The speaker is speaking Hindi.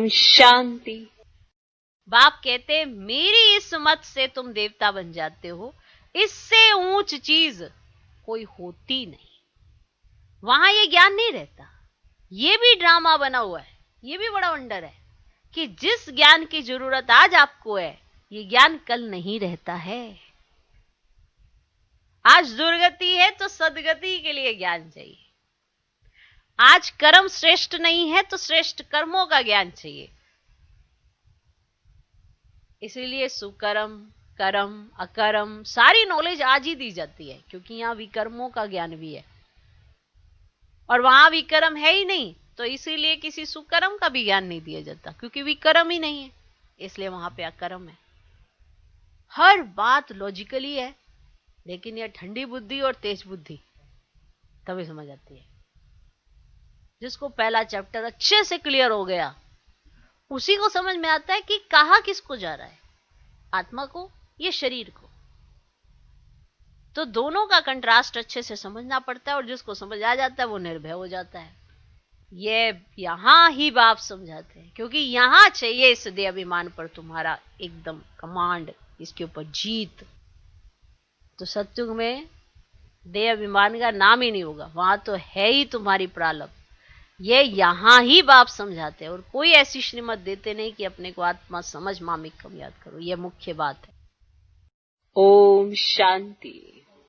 ओम शांति। बाप कहते मेरी इस मत से तुम देवता बन जाते हो, इससे ऊंच चीज कोई होती नहीं। वहां ये ज्ञान नहीं रहता। ये भी ड्रामा बना हुआ है। ये भी बड़ा वंडर है कि जिस ज्ञान की जरूरत आज आपको है, ये ज्ञान कल नहीं रहता है। आज दुर्गति है तो सदगति के लिए ज्ञान चाहिए। आज कर्म श्रेष्ठ नहीं है तो श्रेष्ठ कर्मों का ज्ञान चाहिए। इसीलिए सुकर्म, कर्म, अकर्म सारी नॉलेज आज ही दी जाती है, क्योंकि यहां विकर्मों का ज्ञान भी है और वहां विकर्म है ही नहीं, तो इसीलिए किसी सुकर्म का भी ज्ञान नहीं दिया जाता, क्योंकि विकर्म ही नहीं है, इसलिए वहां पे अकर्म है। हर बात लॉजिकली है, लेकिन यह ठंडी बुद्धि और तेज बुद्धि तभी समझ आती है। जिसको पहला चैप्टर अच्छे से क्लियर हो गया, उसी को समझ में आता है कि कहा किसको जा रहा है, आत्मा को या शरीर को। तो दोनों का कंट्रास्ट अच्छे से समझना पड़ता है, और जिसको समझ आ जाता है वो निर्भय हो जाता है। ये यहां ही बाप समझाते हैं, क्योंकि यहां चाहिए इस देह अभिमान पर तुम्हारा एकदम कमांड, इसके ऊपर जीत। तो सत्युग में देह अभिमान का नाम ही नहीं होगा, वहां तो है ही तुम्हारी प्रारब्ध। ये यहां ही बाप समझाते हैं, और कोई ऐसी श्रीमत देते नहीं कि अपने को आत्मा समझ मामिक कम याद करो। यह मुख्य बात है। ओम शांति।